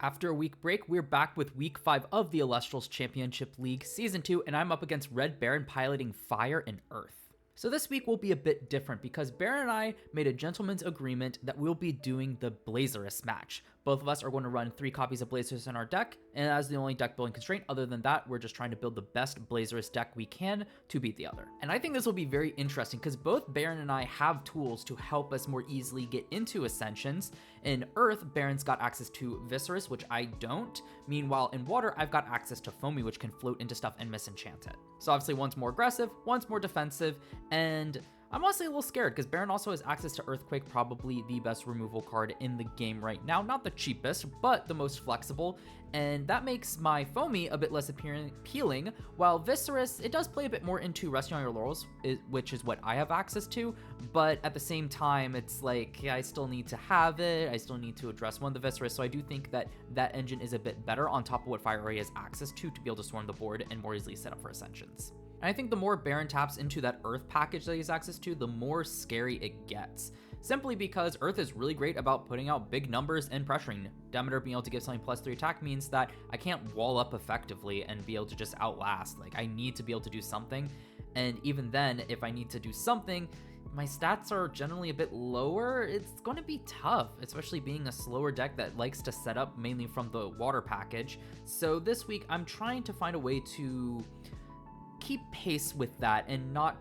After a week break, we're back with week 5 of the Elestrals Championship League Season 2, and I'm up against Red Baron piloting Fire and Earth. So this week will be a bit different because Baron and I made a gentleman's agreement that we'll be doing the Icirrus match. Both of us are going to run 3 copies of Icirrus in our deck, and as the only deck building constraint. Other than that, we're just trying to build the best Icirrus deck we can to beat the other. And I think this will be very interesting because both Baron and I have tools to help us more easily get into Ascensions. In Earth, Baron's got access to Icirrus, which I don't. Meanwhile, in Water, I've got access to Foamy, which can float into stuff and misenchant it. So obviously one's more aggressive, one's more defensive, and I'm honestly a little scared because Baron also has access to Earthquake, probably the best removal card in the game right now. Not the cheapest, but the most flexible, and that makes my Foamy a bit less appealing, while Icirrus, it does play a bit more into Resting on Your Laurels, which is what I have access to, but at the same time, it's like, yeah, I still need to have it, I still need to address one of the Icirrus, so I do think that that engine is a bit better on top of what Fire already has access to be able to swarm the board and more easily set up for Ascensions. And I think the more Baron taps into that Earth package that he has access to, the more scary it gets. Simply because Earth is really great about putting out big numbers and pressuring. Demeter being able to give something +3 attack means that I can't wall up effectively and be able to just outlast. Like, I need to be able to do something. And even then, if I need to do something, my stats are generally a bit lower. It's going to be tough, especially being a slower deck that likes to set up mainly from the water package. So this week, I'm trying to find a way to keep pace with that and not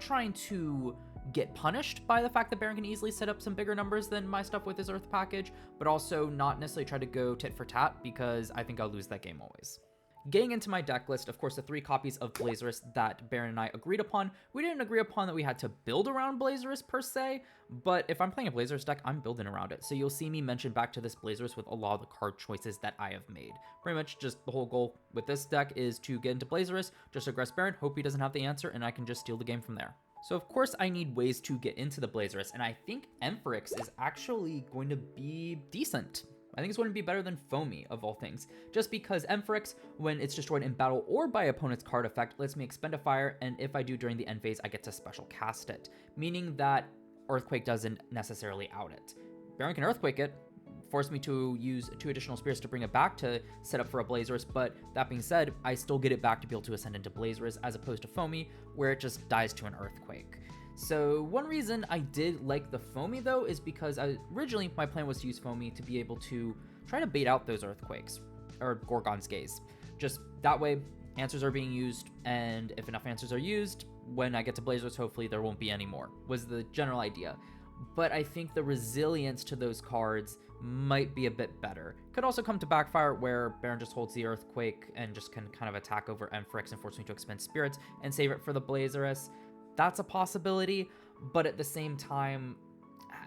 trying to get punished by the fact that Baron can easily set up some bigger numbers than my stuff with his Earth package, but also not necessarily try to go tit for tat because I think I'll lose that game always. Getting into my deck list, of course, the 3 copies of Icirrus that Baron and I agreed upon. We didn't agree upon that we had to build around Icirrus per se, but if I'm playing a Icirrus deck, I'm building around it. So you'll see me mention back to this Icirrus with a lot of the card choices that I have made. Pretty much just the whole goal with this deck is to get into Icirrus, just aggress Baron, hope he doesn't have the answer, and I can just steal the game from there. So of course I need ways to get into the Icirrus, and I think Icirrus is actually going to be decent. I think it's going to be better than Foamy, of all things, just because Icirrus, when it's destroyed in battle or by opponent's card effect, lets me expend a fire, and if I do during the end phase, I get to special cast it, meaning that Earthquake doesn't necessarily out it. Baron can Earthquake it, force me to use 2 additional spirits to bring it back to set up for a Icirrus, but that being said, I still get it back to be able to ascend into Icirrus, as opposed to Foamy, where it just dies to an Earthquake. So one reason I did like the Foamy though is because originally my plan was to use Foamy to be able to try to bait out those Earthquakes, or Gorgon's Gaze. Just that way, answers are being used, and if enough answers are used, when I get to Icirrus, hopefully there won't be any more, was the general idea. But I think the resilience to those cards might be a bit better. Could also come to backfire where Baron just holds the Earthquake and just can kind of attack over Icirrus and force me to expend spirits and save it for the Icirrus. That's a possibility, but at the same time,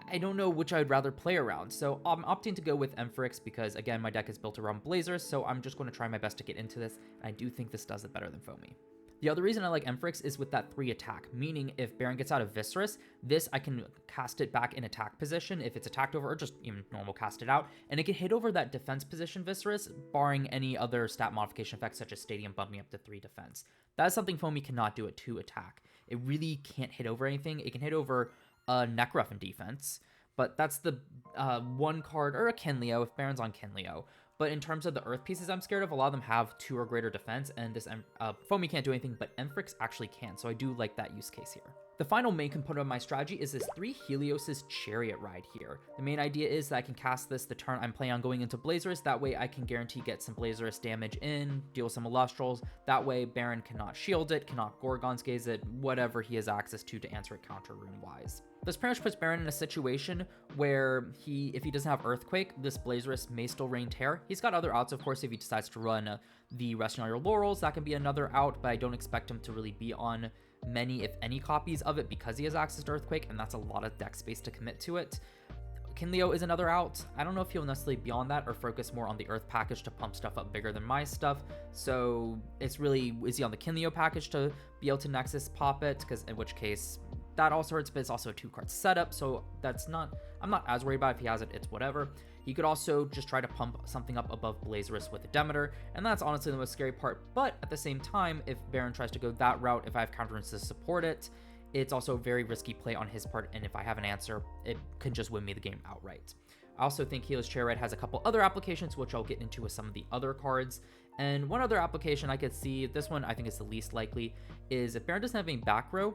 I don't know which I'd rather play around. So I'm opting to go with Icirrus because, again, my deck is built around Icirrus, so I'm just going to try my best to get into this, and I do think this does it better than Foamy. The other reason I like Icirrus is with that 3 attack, meaning if Baron gets out of Icirrus, this I can cast it back in attack position if it's attacked over, or just even normal cast it out, and it can hit over that defense position Icirrus, barring any other stat modification effects such as Stadium bumping up to 3 defense. That is something Foamy cannot do at 2 attack. It really can't hit over anything. It can hit over Necruff in defense, but that's the 1 card, or a Kinleo if Baron's on Kinleo. But in terms of the Earth pieces I'm scared of, a lot of them have 2 or greater defense, and this Foamy can't do anything, but Icirrus actually can, so I do like that use case here. The final main component of my strategy is this 3 Helios' Chariot Ride here. The main idea is that I can cast this the turn I'm planning on going into Icirrus, that way I can guarantee get some Icirrus damage in, deal some Elestrals, that way Baron cannot shield it, cannot Gorgon's Gaze it, whatever he has access to answer it counter rune-wise. This pretty much puts Baron in a situation where if he doesn't have Earthquake, this Icirrus may still rain Tear. He's got other outs, of course, if he decides to run the Resting on Your Laurels, that can be another out, but I don't expect him to really be on many, if any, copies of it because he has access to Earthquake, and that's a lot of deck space to commit to it. Kinleo is another out. I don't know if he'll necessarily be on that or focus more on the Earth package to pump stuff up bigger than my stuff. So it's really, is he on the Kinleo package to be able to Nexus pop it? Because in which case, that also hurts, but it's also a 2-card setup, so I'm not as worried about it. If he has it, it's whatever. He could also just try to pump something up above Icirrus with a Demeter, and that's honestly the most scary part, but at the same time, if Baron tries to go that route, if I have counterance to support it, it's also a very risky play on his part, and if I have an answer, it can just win me the game outright. I also think Healer's Chair has a couple other applications, which I'll get into with some of the other cards. And one other application I could see, this one I think is the least likely, is if Baron doesn't have any back row,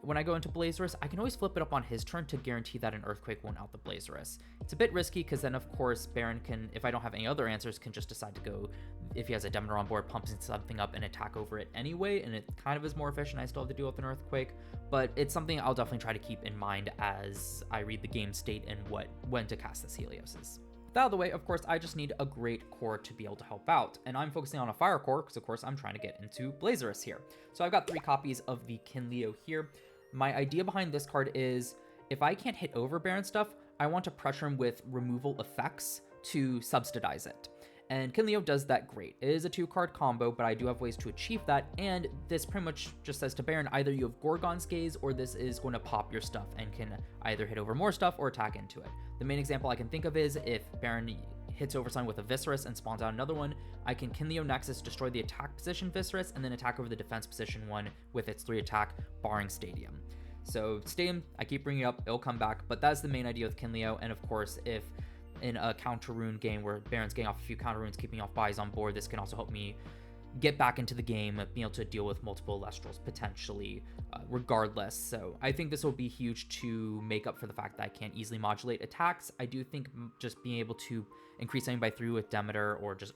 when I go into Blazerus, I can always flip it up on his turn to guarantee that an Earthquake won't out the Blazerus. It's a bit risky because then, of course, Baron can, if I don't have any other answers, can just decide to go, if he has a Demeter on board, pumps something up and attack over it anyway, and it kind of is more efficient. I still have to deal with an Earthquake, but it's something I'll definitely try to keep in mind as I read the game state and when to cast this Helios's. With that out of the way, of course, I just need a great core to be able to help out, and I'm focusing on a fire core because, of course, I'm trying to get into Blazerus here. So I've got 3 copies of the Kinleo here. My idea behind this card is if I can't hit over Baron stuff, I want to pressure him with removal effects to subsidize it. And Kinleo does that great. It is a 2-card combo, but I do have ways to achieve that, and this pretty much just says to Baron, either you have Gorgon's Gaze or this is going to pop your stuff and can either hit over more stuff or attack into it. The main example I can think of is if Baron hits over something with a Icirrus and spawns out another one, I can Kinleo Nexus, destroy the attack position Icirrus, and then attack over the defense position one with its 3 attack, barring Stadium. So Stadium, I keep bringing it up, it'll come back, but that's the main idea with Kinleo. And of course, if in a counter rune game where Baron's getting off a few counter runes, keeping off buys on board, this can also help me get back into the game, being able to deal with multiple Elestrals potentially, regardless. So I think this will be huge to make up for the fact that I can't easily modulate attacks. I do think just being able to increase something by 3 with Demeter or just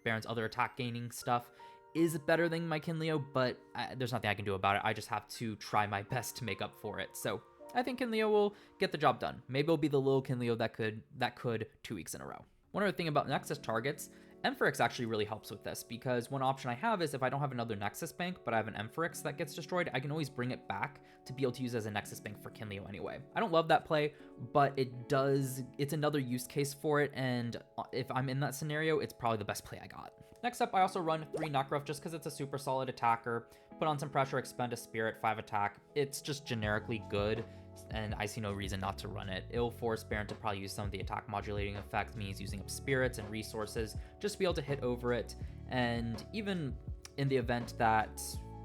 Baron's other attack gaining stuff is better than my Kinleo, but there's nothing I can do about it. I just have to try my best to make up for it. So I think Kinleo will get the job done. Maybe it'll be the little Kinleo that could 2 weeks in a row. One other thing about Nexus targets, Ampharyx actually really helps with this, because one option I have is if I don't have another Nexus bank, but I have an Ampharyx that gets destroyed, I can always bring it back to be able to use as a Nexus bank for Kinleo anyway. I don't love that play, but it's another use case for it, and if I'm in that scenario, it's probably the best play I got. Next up, I also run 3 Nekruff just because it's a super solid attacker. Put on some pressure, expend a Spirit, 5 attack. It's just generically good, and I see no reason not to run it. It'll force Baron to probably use some of the attack modulating effect, means using up spirits and resources just to be able to hit over it. And even in the event that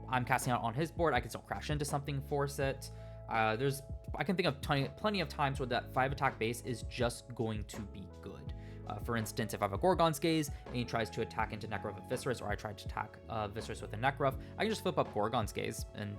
I'm casting out on his board, I can still crash into something, force it. I can think of plenty of times where that 5 attack base is just going to be good. For instance, if I have a Gorgon's Gaze and he tries to attack into Nekruff with Icirrus, or I try to attack Icirrus with a Nekruff, I can just flip up Gorgon's Gaze and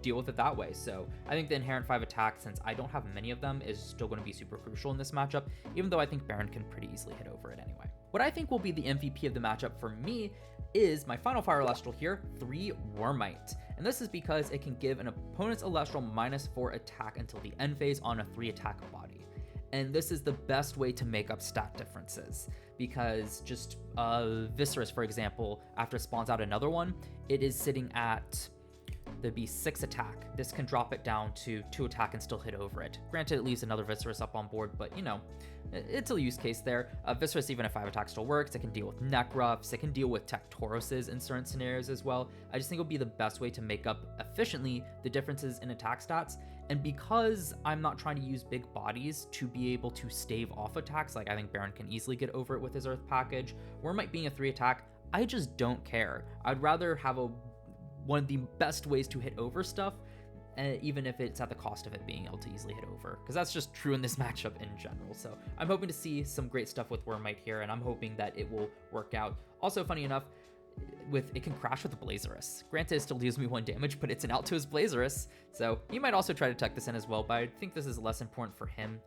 deal with it that way. So I think the inherent 5 attack, since I don't have many of them, is still going to be super crucial in this matchup, even though I think Baron can pretty easily hit over it anyway. What I think will be the MVP of the matchup for me is my final Fire Elestral here, 3 Wormite. And this is because it can give an opponent's Elestral -4 attack until the end phase on a 3 attack body. And this is the best way to make up stat differences, because just Icirrus, for example, after it spawns out another one, it is sitting at, there'd be 6 attack. This can drop it down to 2 attack and still hit over it. Granted, it leaves another Icirrus up on board, but you know, it's a use case there. Icirrus, even if 5 attack still works, it can deal with Nekruffs, it can deal with Tectoroses in certain scenarios as well. I just think it'll be the best way to make up efficiently the differences in attack stats. And because I'm not trying to use big bodies to be able to stave off attacks, like I think Baron can easily get over it with his Earth package, Wormite being a 3 attack, I just don't care. I'd rather have one of the best ways to hit over stuff, even if it's at the cost of it being able to easily hit over, because that's just true in this matchup in general. So I'm hoping to see some great stuff with Wormite here, and I'm hoping that it will work out. Also, funny enough, it can crash with the Blazerus. Granted, it still deals me 1 damage, but it's an out to his Blazerus, so he might also try to tuck this in as well, but I think this is less important for him.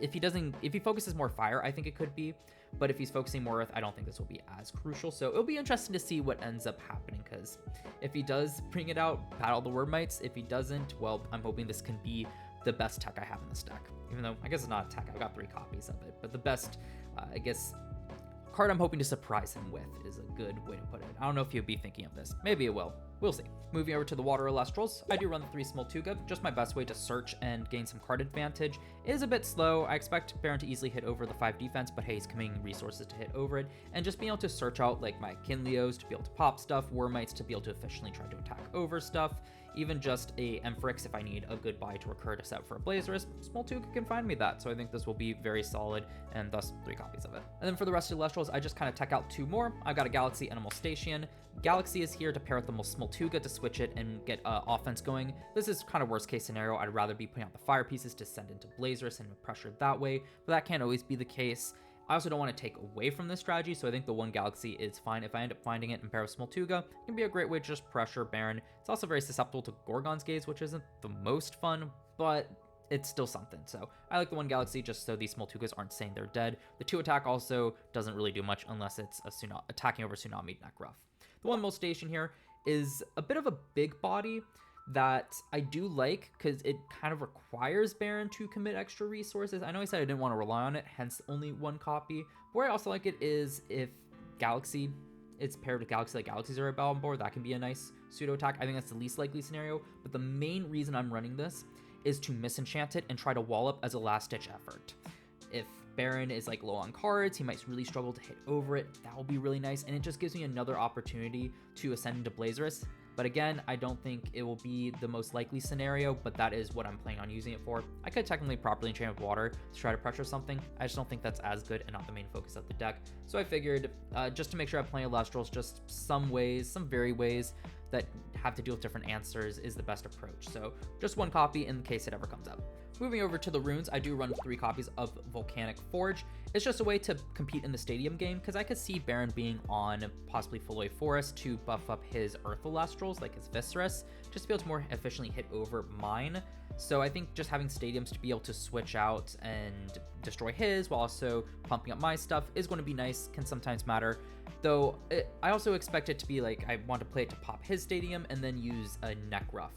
If he focuses more fire, I think it could be, but if he's focusing more Earth, I don't think this will be as crucial. So it'll be interesting to see what ends up happening, because if he does bring it out, battle the Wormites. If he doesn't, well, I'm hoping this can be the best tech I have in this deck, even though I guess it's not a tech. I've got 3 copies of it, but the best, I guess, card I'm hoping to surprise him with is a good way to put it. I don't know if he'll be thinking of this. Maybe it will. We'll see. Moving over to the Water Elestrals, I do run the 3 Smoltuga, just my best way to search and gain some card advantage. It is a bit slow. I expect Baron to easily hit over the 5 defense, but hey, he's committing resources to hit over it. And just being able to search out like my Kinleos to be able to pop stuff, Wormites to be able to efficiently try to attack over stuff. even just a Ampharyx if I need a good buy to recur to set for a Blazerus, Smoltuga can find me that. So I think this will be very solid, and thus 3 copies of it. And then for the rest of the Elestrals, I just kind of tech out 2 more. I've got a Galaxy and a Molstachian. Galaxy is here to pair with the Smoltuga to switch it and get offense going. This is kind of worst case scenario. I'd rather be putting out the fire pieces to send into Blazerus and pressure that way, but that can't always be the case. I also don't want to take away from this strategy, so I think the 1 Galaxy is fine. If I end up finding it in pair with Smoltuga, it can be a great way to just pressure Baron. It's also very susceptible to Gorgon's Gaze, which isn't the most fun, but it's still something. So I like the 1 Galaxy just so these Smoltugas aren't saying they're dead. The 2 attack also doesn't really do much unless it's attacking over Tsunami Neck Ruff. The 1 Molstation here is a bit of a big body that I do like because it kind of requires Baron to commit extra resources. I know I said I didn't want to rely on it, hence only 1 copy. But where I also like it is if Galaxy, it's paired with Galaxy, like Galaxy's are on board, that can be a nice pseudo attack. I think that's the least likely scenario, but the main reason I'm running this is to misenchant it and try to wall up as a last ditch effort. If Baron is like low on cards, he might really struggle to hit over it. That will be really nice, and it just gives me another opportunity to ascend into Blazerus. But again, I don't think it will be the most likely scenario, but that is what I'm planning on using it for. I could technically properly enchant with water to try to pressure something. I just don't think that's as good and not the main focus of the deck. So I figured just to make sure I play Elestrals, just some varied ways that have to deal with different answers is the best approach. So just 1 copy in case it ever comes up. Moving over to the runes, I do run 3 copies of Volcanic Forge. It's just a way to compete in the stadium game because I could see Baron being on possibly Hau'oli Forest to buff up his Earth Elestrals, like his Icirrus, just to be able to more efficiently hit over mine. So I think just having stadiums to be able to switch out and destroy his while also pumping up my stuff is going to be nice, can sometimes matter. Though I also expect it to be like I want to play it to pop his stadium and then use a Neck Ruff,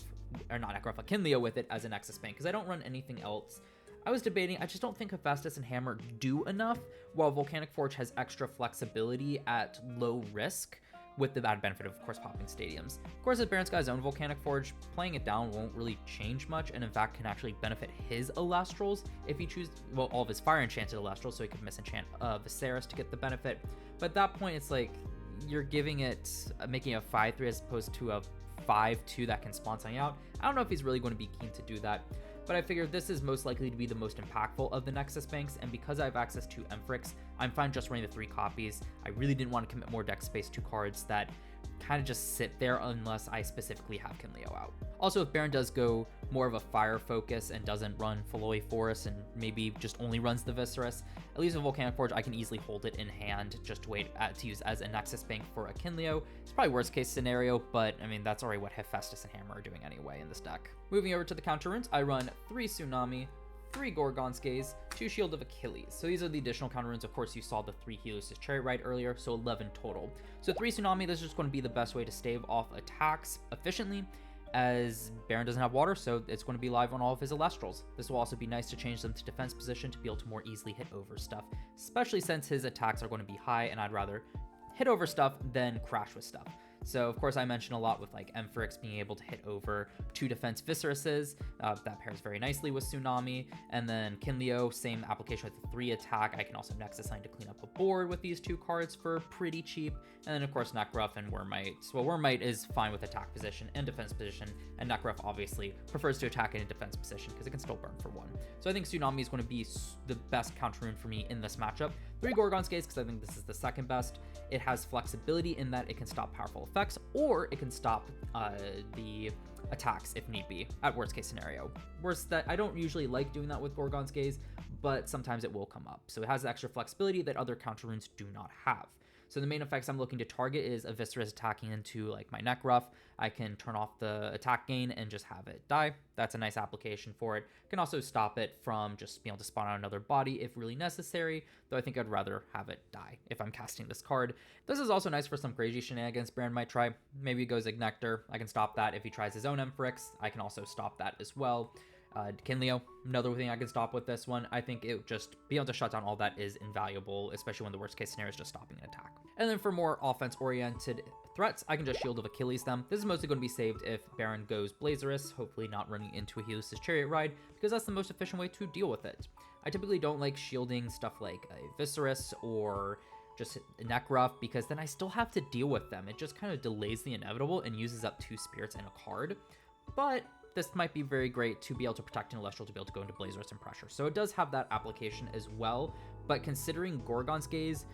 or not Neck Ruff, a Kinleo with it as an Nexus Bank because I don't run anything else. I was debating, I just don't think Hephaestus and Hammer do enough, while Volcanic Forge has extra flexibility at low risk, with the added benefit of course, popping stadiums. Of course, if Baron's got his own Volcanic Forge, playing it down won't really change much, and in fact can actually benefit his Elestrals if he chooses, well, all of his Fire Enchanted Elestrals, so he could misenchant Icirrus to get the benefit. But at that point, it's like, you're giving it, making a 5-3 as opposed to a 5-2 that can spawn something out. I don't know if he's really going to be keen to do that, but I figured this is most likely to be the most impactful of the Nexus Banks, and because I have access to Ampharyx, I'm fine just running the 3 copies. I really didn't want to commit more deck space to cards that kind of just sit there unless I specifically have Kinleo out. Also, if Baron does go more of a fire focus and doesn't run Hau'oli Forest and maybe just only runs the Icirrus, at least with Volcanic Forge, I can easily hold it in hand just to wait to use as a Nexus Bank for a Kinleo. It's probably worst case scenario, but I mean, that's already what Hephaestus and Hammer are doing anyway in this deck. Moving over to the counter runes, I run 3 Tsunami, 3 Gorgon's Gaze, 2 Shield of Achilles. So these are the additional counter runes. Of course, you saw the 3 Helios' Chariot Ride earlier, so 11 total. So 3 Tsunami, this is just going to be the best way to stave off attacks efficiently, as Baron doesn't have water, so it's going to be live on all of his Elestrals. This will also be nice to change them to defense position to be able to more easily hit over stuff, especially since his attacks are going to be high, and I'd rather hit over stuff than crash with stuff. So of course I mentioned a lot with like Ampharyx being able to hit over 2 defense Icirruses, that pairs very nicely with Tsunami, and then Kinleo, same application with the 3 attack. I can also Nexus Sign to clean up a board with these 2 cards for pretty cheap, and then of course Neck Ruff and Wormmite. So Wormmite is fine with attack position and defense position, and Neck Ruff obviously prefers to attack in a defense position because it can still burn for 1. So I think Tsunami is going to be the best counter rune for me in this matchup. 3 Gorgon's Gaze because I think this is the second best. It has flexibility in that it can stop powerful effects, or it can stop the attacks if need be, at worst case scenario. Worst that I don't usually like doing that with Gorgon's Gaze, but sometimes it will come up. So it has extra flexibility that other counter runes do not have. So the main effects I'm looking to target is a Icirrus attacking into like my Neck Ruff. I can turn off the attack gain and just have it die. That's a nice application for it. Can also stop it from just being able to spawn out another body if really necessary, though I think I'd rather have it die if I'm casting this card. This is also nice for some crazy shenanigans Baron might try. Maybe he goes Ignector. I can stop that. If he tries his own Ampharyx, I can also stop that as well. Kinleo, another thing I can stop with this one. I think it just being able to shut down all that is invaluable, especially when the worst case scenario is just stopping an attack. And then for more offense oriented threats, I can just Shield of Achilles them. This is mostly going to be saved if Baron goes Blazerus, hopefully not running into a Helios' Chariot Ride, because that's the most efficient way to deal with it. I typically don't like shielding stuff like a Icirrus or just Neck Ruff, because then I still have to deal with them. It just kind of delays the inevitable and uses up 2 spirits and a card. but this might be very great to be able to protect an Elestral to be able to go into Blazerous and Pressure. So it does have that application as well, but considering Gorgon's Gaze,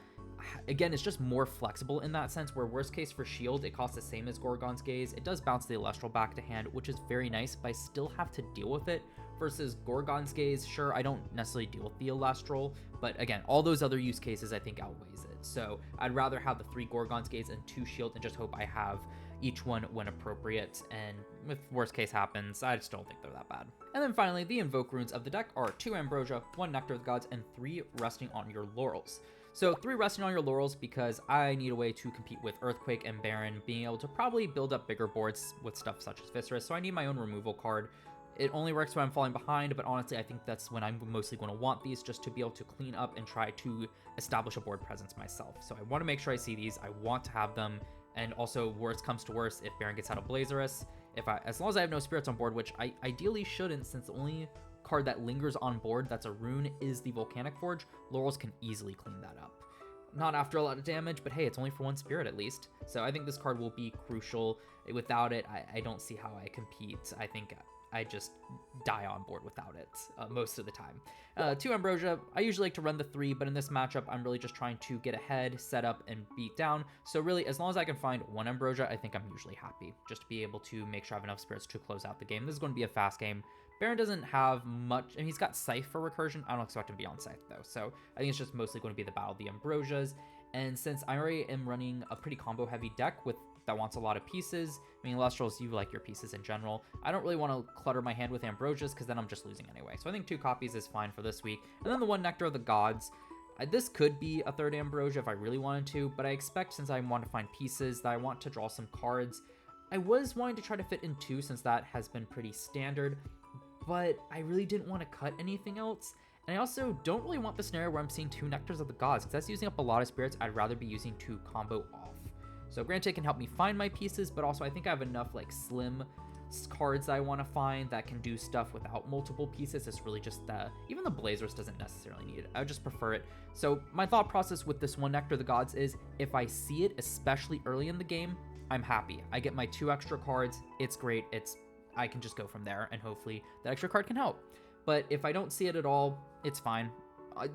again, it's just more flexible in that sense, where worst case for shield, it costs the same as Gorgon's Gaze. It does bounce the Elestral back to hand, which is very nice, but I still have to deal with it, versus Gorgon's Gaze. Sure, I don't necessarily deal with the Elestral, but again, all those other use cases I think outweighs it. So I'd rather have the 3 Gorgon's Gaze and 2 shield and just hope I have each one when appropriate, and if worst case happens, I just don't think they're that bad. And then finally, the Invoke runes of the deck are 2 Ambrosia, 1 Nectar of the Gods, and 3 Resting on Your Laurels. So 3 Resting on Your Laurels because I need a way to compete with Earthquake and Baron, being able to probably build up bigger boards with stuff such as Icirrus, so I need my own removal card. It only works when I'm falling behind, but honestly, I think that's when I'm mostly going to want these, just to be able to clean up and try to establish a board presence myself. So I want to make sure I see these, I want to have them, and also worst comes to worst, if Baron gets out of Blazerous, as long as I have no spirits on board, which I ideally shouldn't, since the only card that lingers on board that's a rune is the Volcanic Forge, Laurels can easily clean that up. Not after a lot of damage, but hey, it's only for 1 spirit at least. So I think this card will be crucial. Without it, I don't see how I compete. I think I just die on board without it most of the time. 2 Ambrosia, I usually like to run the 3, but in this matchup, I'm really just trying to get ahead, set up, and beat down. So really, as long as I can find 1 Ambrosia, I think I'm usually happy, just to be able to make sure I have enough spirits to close out the game. This is going to be a fast game. Baron doesn't have much, and he's got Scythe for recursion. I don't expect him to be on Scythe, though. So I think it's just mostly going to be the Battle of the Ambrosias. And since I already am running a pretty combo-heavy deck that wants a lot of pieces, I mean, Elestrals, you like your pieces in general. I don't really want to clutter my hand with Ambrosias because then I'm just losing anyway. So I think 2 copies is fine for this week. And then the 1 Nectar of the Gods. This could be a 3rd Ambrosia if I really wanted to, but I expect, since I want to find pieces, that I want to draw some cards. I was wanting to try to fit in 2 since that has been pretty standard, but I really didn't want to cut anything else. And I also don't really want the scenario where I'm seeing 2 Nectars of the Gods, because that's using up a lot of spirits. I'd rather be using 2 combo off. So granted, it can help me find my pieces, but also I think I have enough like slim cards that I want to find that can do stuff without multiple pieces. It's really just even the Blazers doesn't necessarily need it. I would just prefer it. So my thought process with this 1 Nectar of the Gods is, if I see it, especially early in the game, I'm happy. I get my 2 extra cards. It's great. I can just go from there, and hopefully that extra card can help. But if I don't see it at all, it's fine.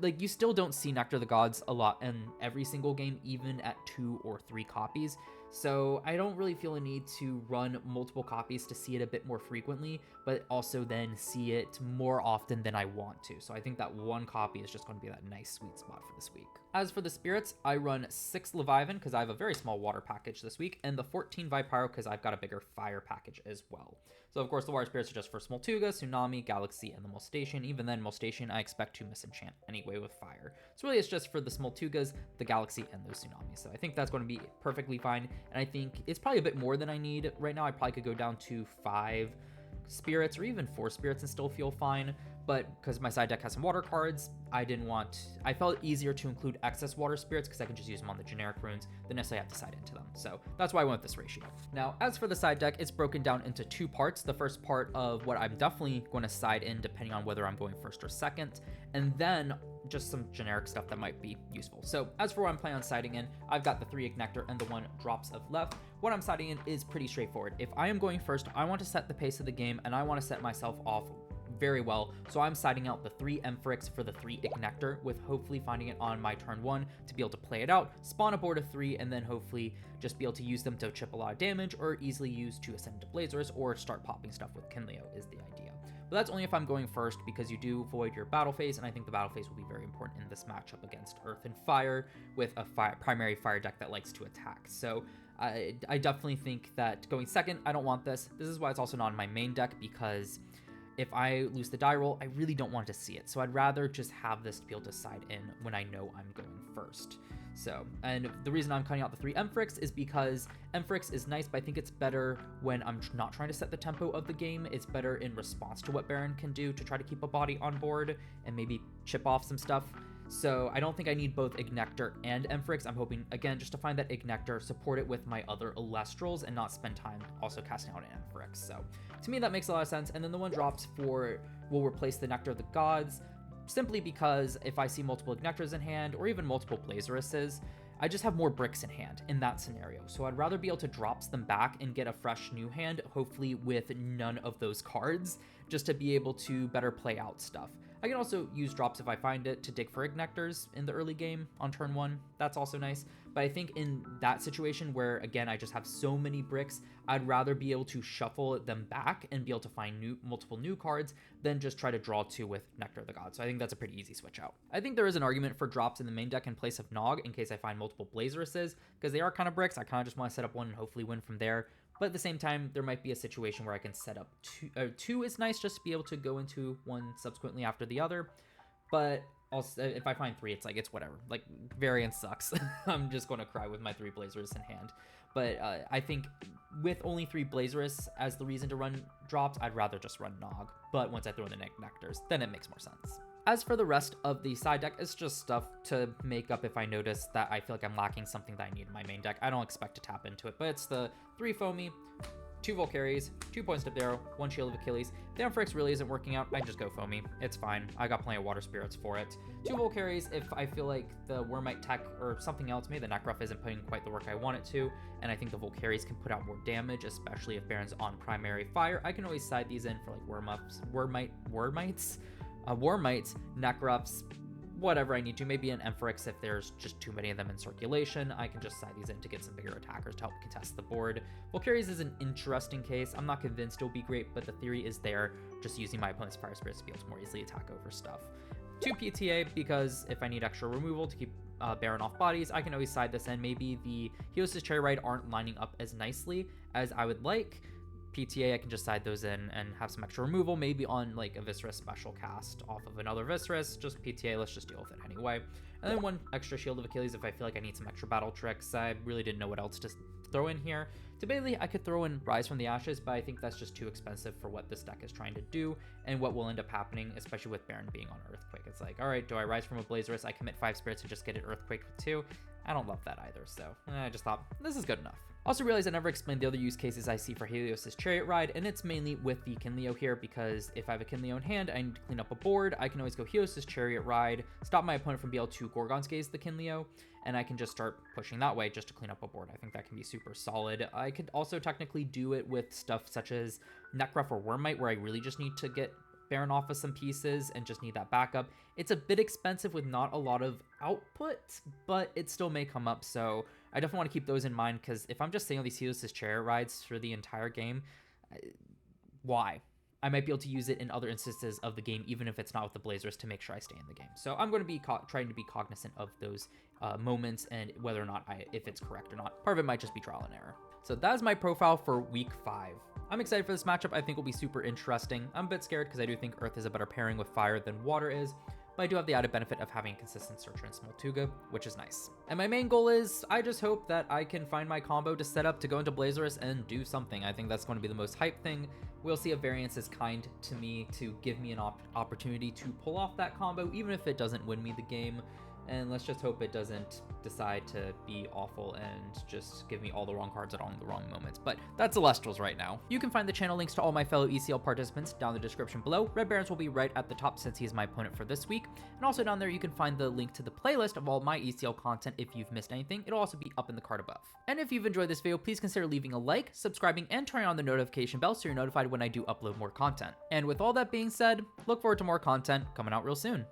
Like, you still don't see Nectar of the Gods a lot in every single game, even at 2 or 3 copies. So I don't really feel a need to run multiple copies to see it a bit more frequently, but also then see it more often than I want to. So I think that 1 copy is just going to be that nice sweet spot for this week. As for the spirits, I run 6 Leviathan because I have a very small water package this week, and the 14 Vipyro because I've got a bigger fire package as well. So of course the water spirits are just for Smoltuga, Tsunami, Galaxy, and the Molstation. Even then, Molstation I expect to misenchant anyway with fire. So really it's just for the Smoltugas, the Galaxy, and those Tsunamis. So I think that's going to be perfectly fine, and I think it's probably a bit more than I need. Right now I probably could go down to 5 spirits or even 4 spirits and still feel fine, but because my side deck has some water cards, I felt it easier to include excess water spirits because I can just use them on the generic runes than necessarily have to side into them. So that's why I went with this ratio. Now, as for the side deck, it's broken down into 2 parts. The first part of what I'm definitely going to side in depending on whether I'm going first or second, and then just some generic stuff that might be useful. So as for what I'm planning on siding in, I've got the 3 Ignector and the 1 Drops of Left. What I'm siding in is pretty straightforward. If I am going first, I want to set the pace of the game, and I want to set myself off very well. So I'm siding out the 3 Ampharix for the 3 Ignector, with hopefully finding it on my turn 1 to be able to play it out, spawn a board of 3, and then hopefully just be able to use them to chip a lot of damage, or easily use to ascend to Blazers, or start popping stuff with Kinleo is the idea. But that's only if I'm going first, because you do void your battle phase, and I think the battle phase will be very important in this matchup against Earth and Fire, with a primary fire deck that likes to attack. So I definitely think that going second, I don't want this. This is why it's also not in my main deck, because if I lose the die roll, I really don't want to see it. So I'd rather just have this to be able to side in when I know I'm going first. So, and the reason I'm cutting out the 3 Ampharix is because Ampharix is nice, but I think it's better when I'm not trying to set the tempo of the game. It's better in response to what Baron can do to try to keep a body on board and maybe chip off some stuff. So I don't think I need both Ignector and Ampharix. I'm hoping, again, just to find that Ignector, support it with my other Elestrals, and not spend time also casting out an Ampharix. So to me, that makes a lot of sense. And then the 1 Drops will replace the Nectar of the Gods, simply because if I see multiple Ignectors in hand, or even multiple Blazeruses, I just have more bricks in hand in that scenario. So I'd rather be able to drops them back and get a fresh new hand, hopefully with none of those cards, just to be able to better play out stuff. I can also use drops if I find it to dig for Ignectors in the early game on turn 1. That's also nice. But I think in that situation where, again, I just have so many bricks, I'd rather be able to shuffle them back and be able to find multiple new cards than just try to draw 2 with Nectar of the Gods. So I think that's a pretty easy switch out. I think there is an argument for drops in the main deck in place of Nog in case I find multiple Blaziruses, because they are kind of bricks. I kind of just want to set up one and hopefully win from there. But at the same time, there might be a situation where I can set up 2. 2 is nice just to be able to go into one subsequently after the other. But also, if I find 3, it's whatever. Like, variance sucks. I'm just going to cry with my 3 Blazers in hand. But I think with only 3 Blazerus as the reason to run drops, I'd rather just run Nog. But once I throw in the Nectars, then it makes more sense. As for the rest of the side deck, it's just stuff to make up if I notice that I feel like I'm lacking something that I need in my main deck. I don't expect to tap into it, but it's the 3 Foamy, 2 Volcaries, 2 Points of Arrow, 1 Shield of Achilles. If the Ampharix really isn't working out, I just go Foamy. It's fine. I got plenty of Water Spirits for it. 2 Volcaries if I feel like the Wormite tech or something else, maybe the Necruff isn't putting quite the work I want it to, and I think the Volcaries can put out more damage, especially if Baron's on primary fire. I can always side these in for like Wormites, Necruffs, whatever I need to. Maybe an Ampharix if there's just too many of them in circulation. I can just side these in to get some bigger attackers to help contest the board. Volcaries is an interesting case. I'm not convinced it'll be great, but the theory is there, just using my opponent's Fire Spirits to be able to more easily attack over stuff. 2 PTA, because if I need extra removal to keep Baron off bodies, I can always side this in. Maybe the Hau'oli's Cherry Ride aren't lining up as nicely as I would like. PTA, I can just side those in and have some extra removal, maybe on like a Viscerus special cast off of another Viscerus. Just PTA, let's just deal with it anyway. And then 1 extra Shield of Achilles if I feel like I need some extra battle tricks. I really didn't know what else to throw in here. Debatably, I could throw in Rise from the Ashes, but I think that's just too expensive for what this deck is trying to do and what will end up happening, especially with Baron being on Earthquake. It's like, all right, do I Rise from a Blazerus? I commit 5 spirits and just get it Earthquake with 2. I don't love that either, so I just thought this is good enough. Also realized I never explained the other use cases I see for Hau'oli's Chariot Ride, and it's mainly with the Kinleo here, because if I have a Kinleo in hand, I need to clean up a board. I can always go Hau'oli's Chariot Ride, stop my opponent from being able to Gorgon's Gaze the Kinleo, and I can just start pushing that way just to clean up a board. I think that can be super solid. I could also technically do it with stuff such as Necruff or Wormite, where I really just need to get Baron off of some pieces and just need that backup. It's a bit expensive with not a lot of output, but it still may come up, so I definitely want to keep those in mind, because if I'm just saying all these Hau'oli's Chariot Rides for the entire game, why? I might be able to use it in other instances of the game, even if it's not with the Blazers, to make sure I stay in the game. So I'm going to be trying to be cognizant of those moments and whether or not if it's correct or not. Part of it might just be trial and error. So that is my profile for week 5. I'm excited for this matchup. I think will be super interesting. I'm a bit scared because I do think Earth is a better pairing with Fire than Water is, but I do have the added benefit of having a consistent Searcher and Smoltuga, which is nice. And my main goal is, I just hope that I can find my combo to set up to go into Blazerus and do something. I think that's going to be the most hype thing. We'll see if Variance is kind to me to give me an opportunity to pull off that combo, even if it doesn't win me the game. And let's just hope it doesn't decide to be awful and just give me all the wrong cards at all the wrong moments. But that's Elestrals right now. You can find the channel links to all my fellow ECL participants down in the description below. Red Barons will be right at the top since he is my opponent for this week. And also down there you can find the link to the playlist of all my ECL content if you've missed anything. It'll also be up in the card above. And if you've enjoyed this video, please consider leaving a like, subscribing, and turning on the notification bell so you're notified when I do upload more content. And with all that being said, look forward to more content coming out real soon.